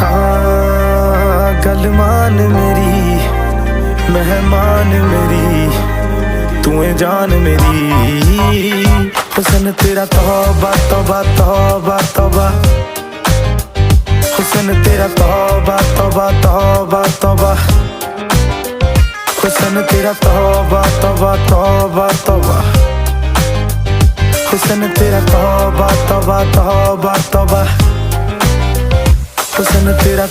हाँ गल मान मेरी मेहमान मेरी तू है जान मेरी हुस्न तेरा तौबा तौबा तौबा तौबा हुस्न तेरा तौबा तौबा तौबा तौबा हुस्न तेरा तौबा तौबा तौबा तौबा हुस्न तेरा तौबा तौबा तौबा तौबा हुस्न तेरा